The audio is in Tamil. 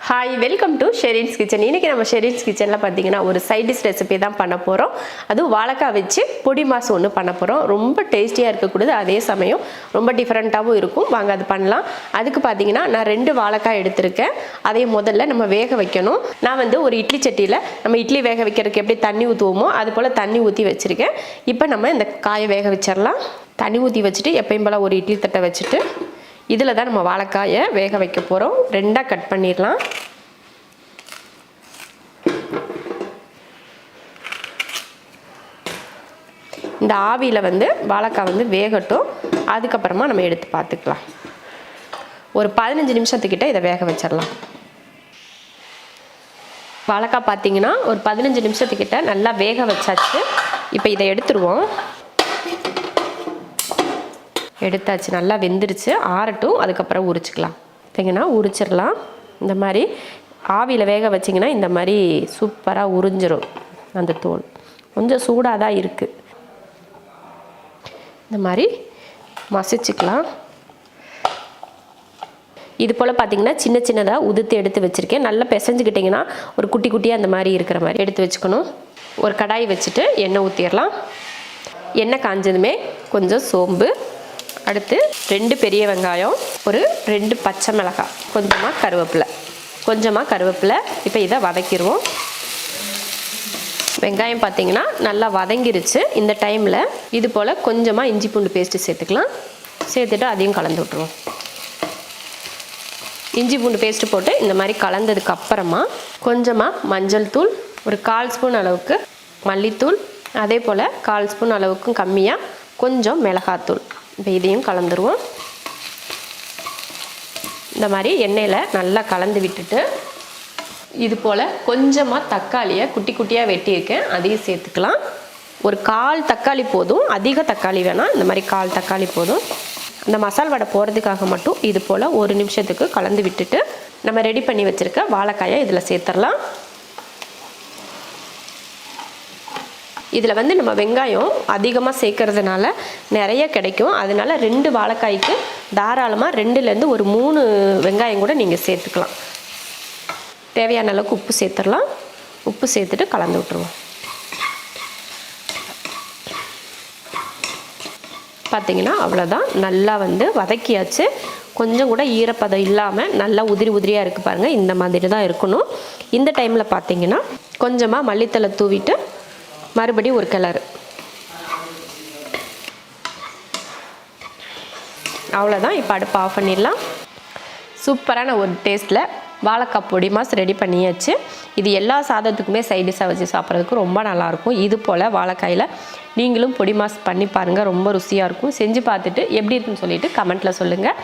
Hi, welcome to Shereen's kitchen. இன்றைக்கி நம்ம ஷெரீன்ஸ் கிச்சனில் பார்த்தீங்கன்னா ஒரு சைட் டிஷ் ரெசிபி தான் பண்ண போகிறோம். அதுவும் வாழைக்காய் வச்சு பொடி மாசு ஒன்று பண்ண போகிறோம். ரொம்ப டேஸ்டியாக இருக்கக்கூடாது, அதே சமயம் ரொம்ப டிஃப்ரெண்ட்டாகவும் இருக்கும். வாங்க அது பண்ணலாம். அதுக்கு பார்த்தீங்கன்னா நான் 2 வாழைக்காய் எடுத்திருக்கேன். அதையும் முதல்ல நம்ம வேக வைக்கணும். நான் ஒரு இட்லி சட்டியில் நம்ம இட்லி வேக வைக்கிறதுக்கு எப்படி தண்ணி ஊற்றுவோமோ அது போல் தண்ணி ஊற்றி வச்சுருக்கேன். இப்போ நம்ம இந்த காயை வேக வச்சிடலாம். தண்ணி ஊற்றி வச்சுட்டு எப்பயும் போல் ஒரு இட்லி தட்டை வச்சுட்டு இதில் தான் நம்ம வாழைக்காயை வேக வைக்க போகிறோம். 2ஆக கட் பண்ணிடலாம். இந்த ஆவியில் வாழைக்காய் வேகட்டும். அதுக்கப்புறமா நம்ம எடுத்து பார்த்துக்கலாம். ஒரு 15 நிமிஷத்துக்கிட்ட இதை வேக வச்சிடலாம். வாழைக்காய் பார்த்தீங்கன்னா ஒரு 15 நிமிஷத்துக்கிட்ட நல்லா வேக வச்சாச்சு. இப்போ இதை எடுத்துருவோம். எடுத்தாச்சு, நல்லா வெந்துருச்சு. ஆறட்டும், அதுக்கப்புறம் உரிச்சிக்கலாம். பார்த்தீங்கன்னா உரிச்சிடலாம். இந்த மாதிரி ஆவியில் வேக வச்சிங்கன்னா இந்த மாதிரி சூப்பராக உறிஞ்சிரும். அந்த தோல் கொஞ்சம் சூடாக தான் இருக்குது. இந்த மாதிரி மசிச்சுக்கலாம். இது போல் பார்த்திங்கன்னா சின்ன சின்னதாக உதுத்து எடுத்து வச்சுருக்கேன். நல்லா பிசைஞ்சுக்கிட்டிங்கன்னா ஒரு குட்டி குட்டியாக அந்த மாதிரி இருக்கிற மாதிரி எடுத்து வச்சுக்கணும். ஒரு கடாய் வச்சுட்டு எண்ணெய் ஊற்றிடலாம். எண்ணெய் காஞ்சதுமே கொஞ்சம் சோம்பு, அடுத்து 2 பெரிய வெங்காயம், ஒரு 2 பச்சை மிளகாய், கொஞ்சமாக கருவேப்பிலை. இப்போ இதை வதக்கிடுவோம். வெங்காயம் பார்த்திங்கன்னா நல்லா வதங்கிருச்சு. இந்த டைமில் இது போல் கொஞ்சமாக இஞ்சி பூண்டு பேஸ்ட்டு சேர்த்துக்கலாம். சேர்த்துட்டு அதையும் கலந்து விட்டுருவோம். இஞ்சி பூண்டு பேஸ்ட்டு போட்டு இந்த மாதிரி கலந்ததுக்கு அப்புறமா கொஞ்சமாக மஞ்சள் தூள், ஒரு 1/4 ஸ்பூன் அளவுக்கு மல்லித்தூள், அதே போல் 1/4 ஸ்பூன் அளவுக்கும் கம்மியாக கொஞ்சம் மிளகாத்தூள். இப்போ இதையும் கலந்துருவோம். இந்த மாதிரி எண்ணெயில் நல்லா கலந்து விட்டுட்டு இது போல் கொஞ்சமாக தக்காளியை குட்டி குட்டியாக வெட்டியிருக்கேன், அதையும் சேர்த்துக்கலாம். ஒரு 1/4 தக்காளி போதும், அதிக தக்காளி வேணாம். இந்த மாதிரி 1/4 தக்காளி போதும். அந்த மசால் வடை போகிறதுக்காக மட்டும் இது போல் 1 நிமிஷத்துக்கு கலந்து விட்டுட்டு நம்ம ரெடி பண்ணி வச்சுருக்க வாழைக்காயை இதில் சேர்த்துடலாம். இதில் நம்ம வெங்காயம் அதிகமாக சேர்க்கறதுனால நிறைய கிடைக்கும். அதனால் 2 வாழைக்காய்க்கு தாராளமாக 2லேருந்து ஒரு 3 வெங்காயம் கூட நீங்கள் சேர்த்துக்கலாம். தேவையான அளவுக்கு உப்பு சேர்த்துடலாம். உப்பு சேர்த்துட்டு கலந்து விட்டுருவோம். பார்த்திங்கன்னா அவ்வளோதான். நல்லா வதக்கியாச்சு. கொஞ்சம் கூட ஈரப்பதம் இல்லாமல் நல்லா உதிரி உதிரியாக இருக்குது பாருங்கள். இந்த மாதிரி தான் இருக்கணும். இந்த டைமில் பார்த்திங்கன்னா கொஞ்சமாக மல்லித்தலை தூவிட்டு மறுபடியும் ஒரு கிளறு. அவ்வளோதான். இப்போ அடுப்பு ஆஃப் பண்ணிடலாம். சூப்பரான ஒரு டேஸ்ட்டில் வாழைக்காய் பொடி மாஸ் ரெடி பண்ணியாச்சு. இது எல்லா சாதத்துக்குமே சைட் டிஷ்ஷாக வச்சு சாப்பிட்றதுக்கு ரொம்ப நல்லாயிருக்கும். இது போல் வாழைக்காயில் நீங்களும் பொடி மாஸ் பண்ணி பாருங்கள். ரொம்ப ருசியாக இருக்கும். செஞ்சு பார்த்துட்டு எப்படி இருக்குன்னு சொல்லிட்டு கமெண்ட்டில் சொல்லுங்கள்.